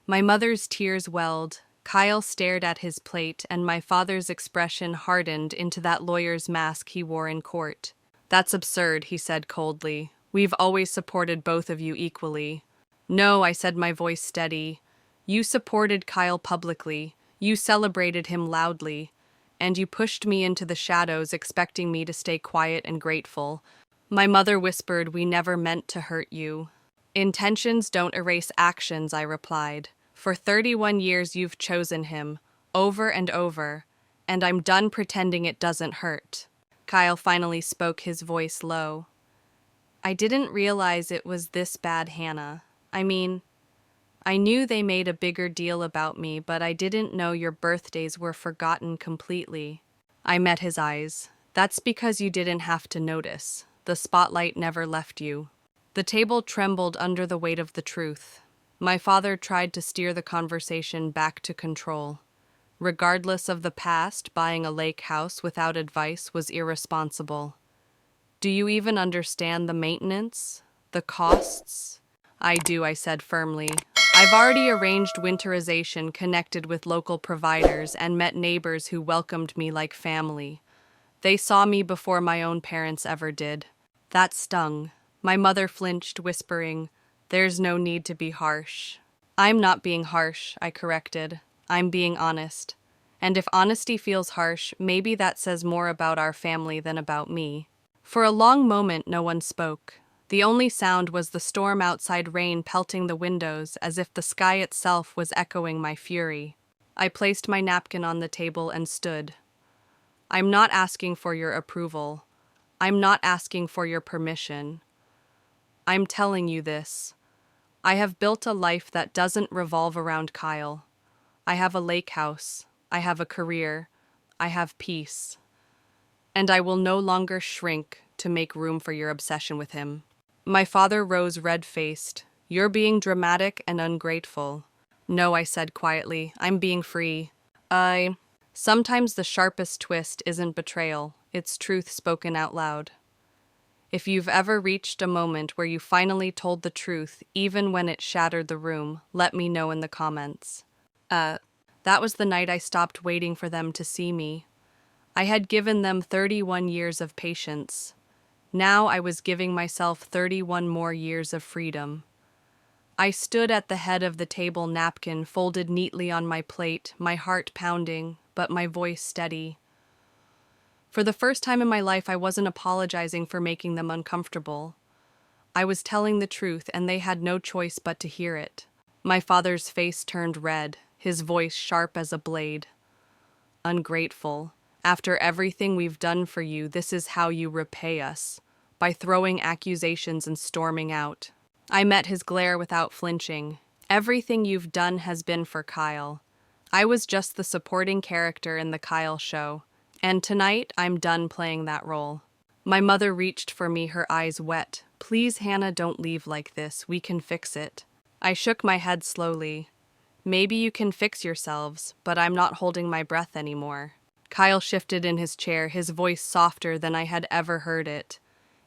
My mother's tears welled. Kyle stared at his plate, and my father's expression hardened into that lawyer's mask he wore in court. That's absurd, he said coldly. We've always supported both of you equally. No, I said, my voice steady. You supported Kyle publicly. You celebrated him loudly. And you pushed me into the shadows, expecting me to stay quiet and grateful. My mother whispered, we never meant to hurt you. Intentions don't erase actions, I replied. For 31 years you've chosen him, over and over, and I'm done pretending it doesn't hurt. Kyle finally spoke, his voice low. I didn't realize it was this bad, Hannah. I mean, I knew they made a bigger deal about me, but I didn't know your birthdays were forgotten completely. I met his eyes. That's because you didn't have to notice. The spotlight never left you. The table trembled under the weight of the truth. My father tried to steer the conversation back to control. Regardless of the past, buying a lake house without advice was irresponsible. Do you even understand the maintenance? The costs? I do, I said firmly. I've already arranged winterization, connected with local providers, and met neighbors who welcomed me like family. They saw me before my own parents ever did. That stung. My mother flinched, whispering, There's no need to be harsh. I'm not being harsh, I corrected. I'm being honest. And if honesty feels harsh, maybe that says more about our family than about me. For a long moment, no one spoke. The only sound was the storm outside, rain pelting the windows as if the sky itself was echoing my fury. I placed my napkin on the table and stood. I'm not asking for your approval. I'm not asking for your permission. I'm telling you this. I have built a life that doesn't revolve around Kyle. I have a lake house. I have a career. I have peace. And I will no longer shrink to make room for your obsession with him. My father rose red-faced. You're being dramatic and ungrateful. No, I said quietly. I'm being free. Sometimes the sharpest twist isn't betrayal. It's truth spoken out loud. If you've ever reached a moment where you finally told the truth, even when it shattered the room, let me know in the comments. That was the night I stopped waiting for them to see me. I had given them 31 years of patience. Now I was giving myself 31 more years of freedom. I stood at the head of the table, napkin folded neatly on my plate, my heart pounding, but my voice steady. For the first time in my life, I wasn't apologizing for making them uncomfortable. I was telling the truth, and they had no choice but to hear it. My father's face turned red, his voice sharp as a blade. Ungrateful. After everything we've done for you, this is how you repay us, by throwing accusations and storming out. I met his glare without flinching. Everything you've done has been for Kyle. I was just the supporting character in the Kyle show, and tonight I'm done playing that role. My mother reached for me, her eyes wet. Please, Hannah, don't leave like this. We can fix it. I shook my head slowly. Maybe you can fix yourselves, but I'm not holding my breath anymore. Kyle shifted in his chair, his voice softer than I had ever heard it.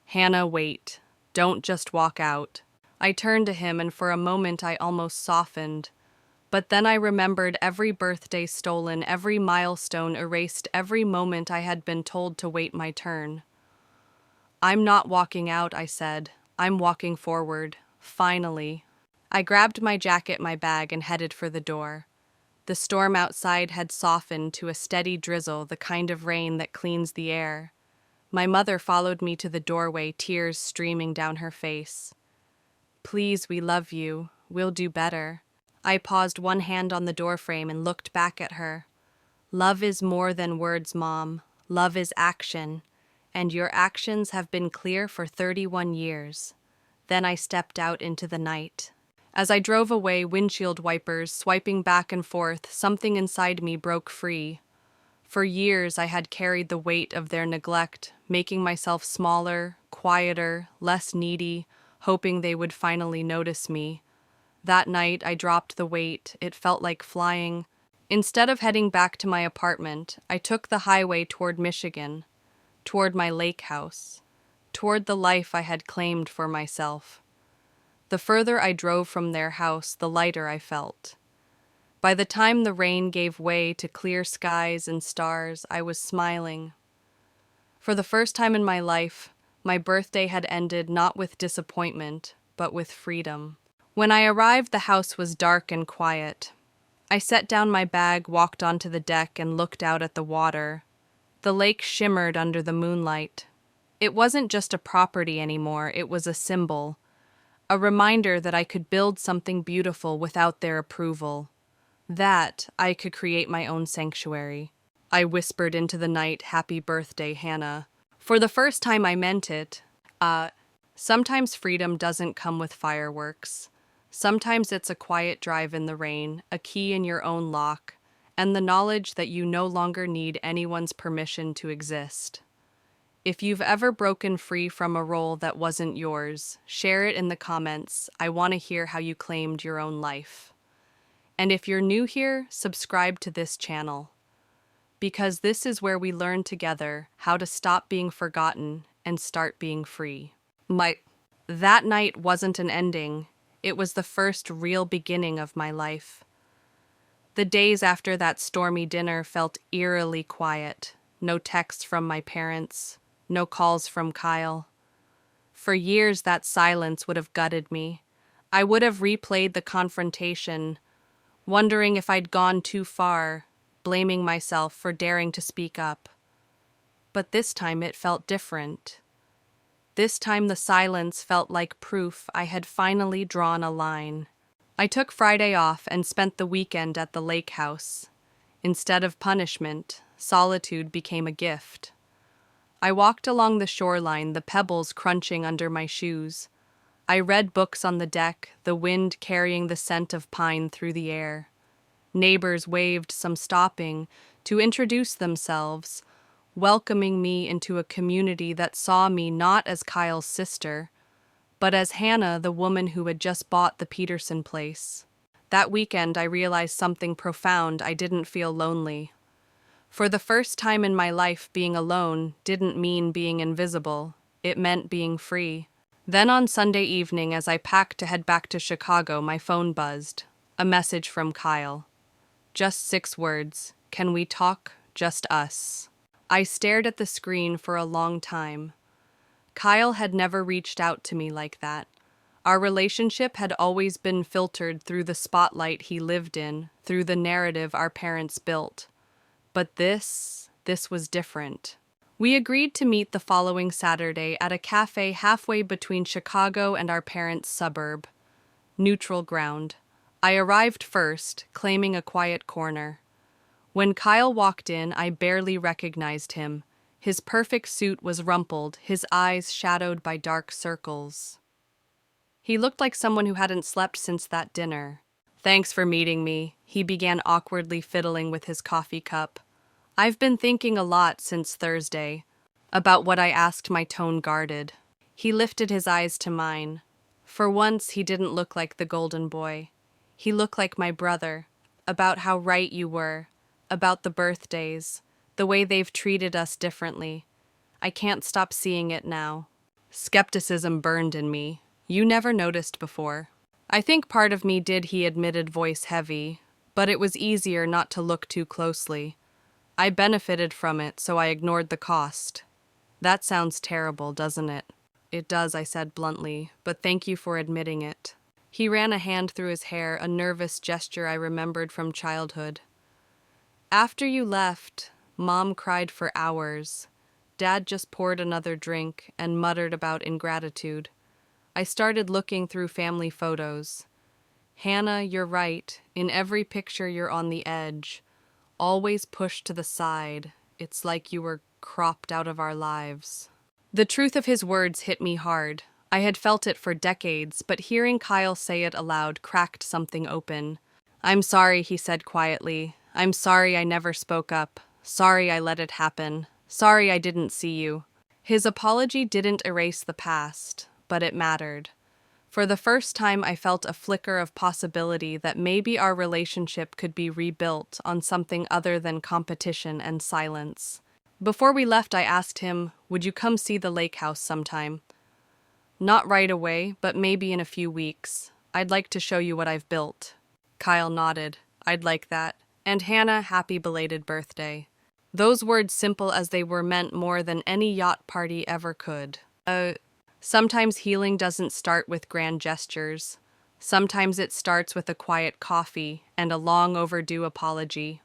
Hannah, wait. Don't just walk out. I turned to him, and for a moment I almost softened. But then I remembered every birthday stolen, every milestone erased, every moment I had been told to wait my turn. "I'm not walking out," I said. "I'm walking forward. Finally." I grabbed my jacket, my bag, and headed for the door. The storm outside had softened to a steady drizzle, the kind of rain that cleans the air. My mother followed me to the doorway, tears streaming down her face. "Please, we love you. We'll do better." I paused, one hand on the doorframe, and looked back at her. "Love is more than words, Mom. Love is action. And your actions have been clear for 31 years. Then I stepped out into the night. As I drove away, windshield wipers swiping back and forth, something inside me broke free. For years I had carried the weight of their neglect, making myself smaller, quieter, less needy, hoping they would finally notice me. That night I dropped the weight. It felt like flying. Instead of heading back to my apartment, I took the highway toward Michigan, toward my lake house, toward the life I had claimed for myself. The further I drove from their house, the lighter I felt. By the time the rain gave way to clear skies and stars, I was smiling. For the first time in my life, my birthday had ended not with disappointment, but with freedom. When I arrived, the house was dark and quiet. I set down my bag, walked onto the deck, and looked out at the water. The lake shimmered under the moonlight. It wasn't just a property anymore, it was a symbol. A reminder that I could build something beautiful without their approval. That I could create my own sanctuary. I whispered into the night, "Happy birthday, Hannah." For the first time I meant it. Sometimes freedom doesn't come with fireworks. Sometimes it's a quiet drive in the rain, a key in your own lock, and the knowledge that you no longer need anyone's permission to exist. If you've ever broken free from a role that wasn't yours, share it in the comments. I want to hear how you claimed your own life. And if you're new here, subscribe to this channel. Because this is where we learn together how to stop being forgotten and start being free. That night wasn't an ending. It was the first real beginning of my life. The days after that stormy dinner felt eerily quiet. No texts from my parents, no calls from Kyle. For years, that silence would have gutted me. I would have replayed the confrontation, wondering if I'd gone too far, blaming myself for daring to speak up. But this time it felt different. This time the silence felt like proof I had finally drawn a line. I took Friday off and spent the weekend at the lake house. Instead of punishment, solitude became a gift. I walked along the shoreline, the pebbles crunching under my shoes. I read books on the deck, the wind carrying the scent of pine through the air. Neighbors waved, some stopping to introduce themselves, welcoming me into a community that saw me not as Kyle's sister, but as Hannah, the woman who had just bought the Peterson place. That weekend, I realized something profound. I didn't feel lonely. For the first time in my life, being alone didn't mean being invisible. It meant being free. Then on Sunday evening, as I packed to head back to Chicago, my phone buzzed. A message from Kyle. Just 6 words. "Can we talk? Just us." I stared at the screen for a long time. Kyle had never reached out to me like that. Our relationship had always been filtered through the spotlight he lived in, through the narrative our parents built. But this was different. We agreed to meet the following Saturday at a cafe halfway between Chicago and our parents' suburb. Neutral ground. I arrived first, claiming a quiet corner. When Kyle walked in, I barely recognized him. His perfect suit was rumpled, his eyes shadowed by dark circles. He looked like someone who hadn't slept since that dinner. "Thanks for meeting me," he began, awkwardly fiddling with his coffee cup. "I've been thinking a lot since Thursday, about what I asked." My tone guarded. He lifted his eyes to mine. For once, he didn't look like the golden boy. He looked like my brother. "About how right you were. About the birthdays. The way they've treated us differently. I can't stop seeing it now." Skepticism burned in me. "You never noticed before." I think part of me did, he admitted, voice heavy, but it was easier not to look too closely. I benefited from it, so I ignored the cost. That sounds terrible, doesn't it? It does, I said bluntly, but thank you for admitting it. He ran a hand through his hair, a nervous gesture I remembered from childhood. After you left, Mom cried for hours. Dad just poured another drink and muttered about ingratitude. I started looking through family photos. Hannah, you're right. In every picture you're on the edge. Always pushed to the side. It's like you were cropped out of our lives. The truth of his words hit me hard. I had felt it for decades, but hearing Kyle say it aloud cracked something open. I'm sorry, he said quietly. I'm sorry I never spoke up. Sorry I let it happen. Sorry I didn't see you. His apology didn't erase the past, but it mattered. For the first time, I felt a flicker of possibility that maybe our relationship could be rebuilt on something other than competition and silence. Before we left, I asked him, would you come see the lake house sometime? Not right away, but maybe in a few weeks. I'd like to show you what I've built. Kyle nodded. I'd like that. And Hannah, happy belated birthday. Those words, simple as they were, meant more than any yacht party ever could. Sometimes healing doesn't start with grand gestures. Sometimes it starts with a quiet coffee and a long overdue apology.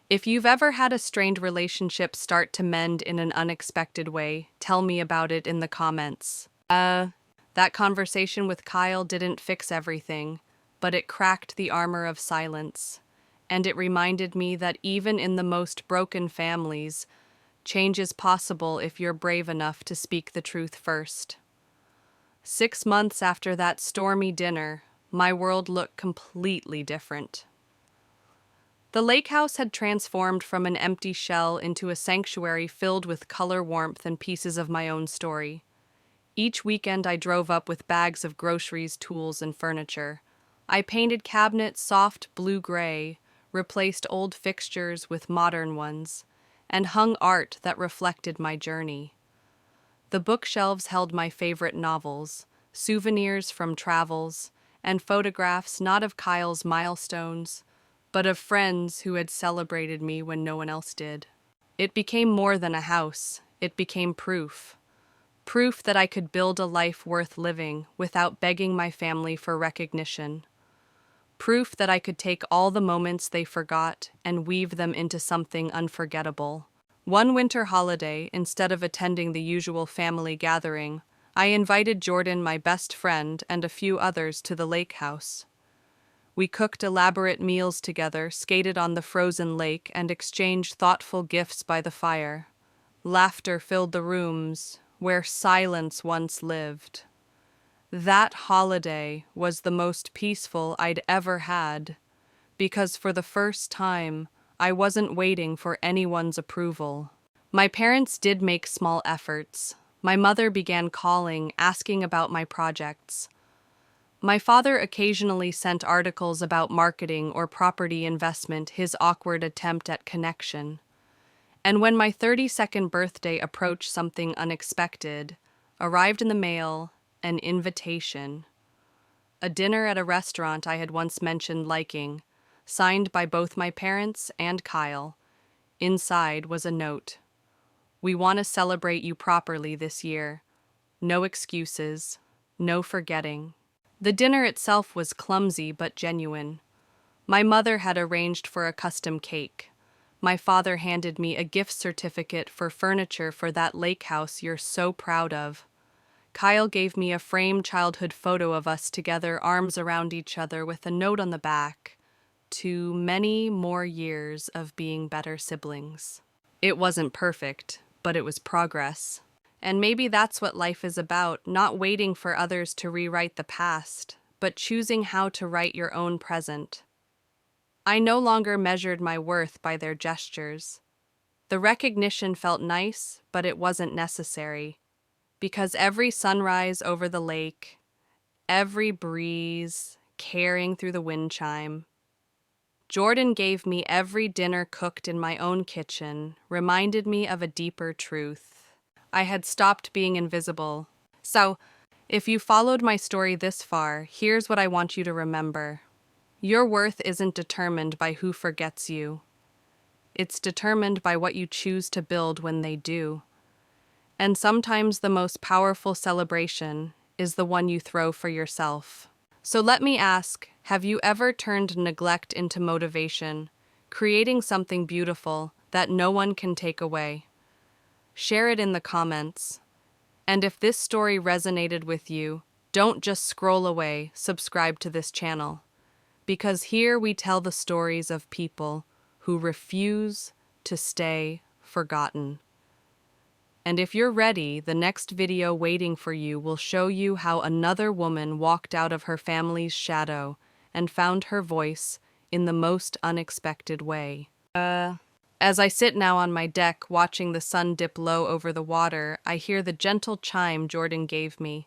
If you've ever had a strained relationship start to mend in an unexpected way, tell me about it in the comments. That conversation with Kyle didn't fix everything, but it cracked the armor of silence. And it reminded me that even in the most broken families, change is possible if you're brave enough to speak the truth first. 6 months after that stormy dinner, my world looked completely different. The lake house had transformed from an empty shell into a sanctuary filled with color, warmth, and pieces of my own story. Each weekend I drove up with bags of groceries, tools, and furniture. I painted cabinets soft blue-gray, replaced old fixtures with modern ones, and hung art that reflected my journey. The bookshelves held my favorite novels, souvenirs from travels, and photographs not of Kyle's milestones, but of friends who had celebrated me when no one else did. It became more than a house. It became proof. Proof that I could build a life worth living without begging my family for recognition. Proof that I could take all the moments they forgot and weave them into something unforgettable. One winter holiday, instead of attending the usual family gathering, I invited Jordan, my best friend, and a few others to the lake house. We cooked elaborate meals together, skated on the frozen lake, and exchanged thoughtful gifts by the fire. Laughter filled the rooms where silence once lived. That holiday was the most peaceful I'd ever had, because for the first time, I wasn't waiting for anyone's approval. My parents did make small efforts. My mother began calling, asking about my projects. My father occasionally sent articles about marketing or property investment, his awkward attempt at connection. And when my 32nd birthday approached, something unexpected arrived in the mail. An invitation. A dinner at a restaurant I had once mentioned liking, signed by both my parents and Kyle. Inside was a note. We want to celebrate you properly this year. No excuses, no forgetting. The dinner itself was clumsy but genuine. My mother had arranged for a custom cake. My father handed me a gift certificate for furniture for that lake house you're so proud of. Kyle gave me a framed childhood photo of us together, arms around each other, with a note on the back, to many more years of being better siblings. It wasn't perfect, but it was progress. And maybe that's what life is about, not waiting for others to rewrite the past, but choosing how to write your own present. I no longer measured my worth by their gestures. The recognition felt nice, but it wasn't necessary. Because every sunrise over the lake, every breeze carrying through the wind chime, Jordan gave me every dinner cooked in my own kitchen, reminded me of a deeper truth. I had stopped being invisible. So, If you followed my story this far, here's what I want you to remember. Your worth isn't determined by who forgets you. It's determined by what you choose to build when they do. And sometimes the most powerful celebration is the one you throw for yourself. So let me ask, have you ever turned neglect into motivation, creating something beautiful that no one can take away? Share it in the comments. And if this story resonated with you, don't just scroll away, subscribe to this channel. Because here we tell the stories of people who refuse to stay forgotten. And if you're ready, the next video waiting for you will show you how another woman walked out of her family's shadow and found her voice in the most unexpected way. As I sit now on my deck watching the sun dip low over the water, I hear the gentle chime Jordan gave me.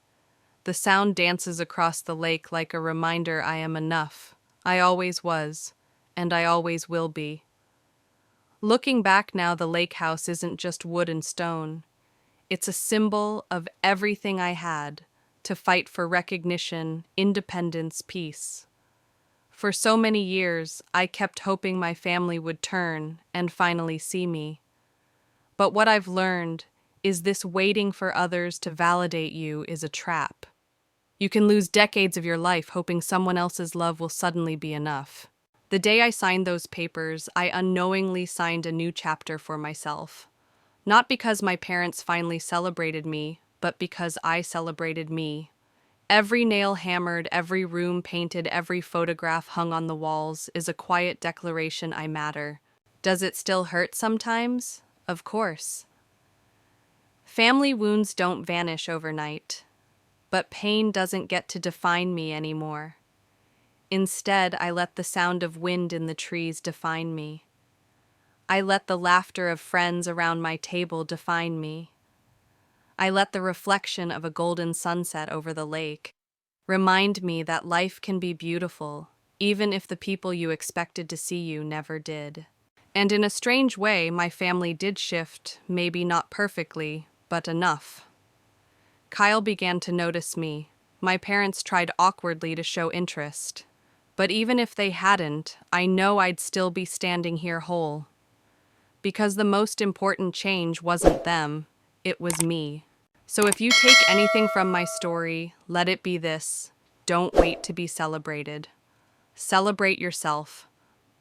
The sound dances across the lake like a reminder I am enough. I always was, and I always will be. Looking back now, the lake house isn't just wood and stone. It's a symbol of everything I had to fight for recognition, independence, peace. For so many years, I kept hoping my family would turn and finally see me. But what I've learned is this waiting for others to validate you is a trap. You can lose decades of your life hoping someone else's love will suddenly be enough. The day I signed those papers, I unknowingly signed a new chapter for myself. Not because my parents finally celebrated me, but because I celebrated me. Every nail hammered, every room painted, every photograph hung on the walls is a quiet declaration I matter. Does it still hurt sometimes? Of course. Family wounds don't vanish overnight, but pain doesn't get to define me anymore. Instead, I let the sound of wind in the trees define me. I let the laughter of friends around my table define me. I let the reflection of a golden sunset over the lake remind me that life can be beautiful, even if the people you expected to see you never did. And in a strange way, my family did shift, maybe not perfectly, but enough. Kyle began to notice me. My parents tried awkwardly to show interest. But even if they hadn't, I know I'd still be standing here whole. Because the most important change wasn't them, it was me. So if you take anything from my story, let it be this: don't wait to be celebrated. Celebrate yourself.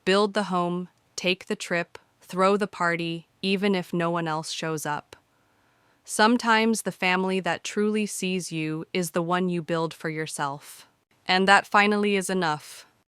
Build the home, take the trip, throw the party, even if no one else shows up. Sometimes the family that truly sees you is the one you build for yourself. And that finally is enough.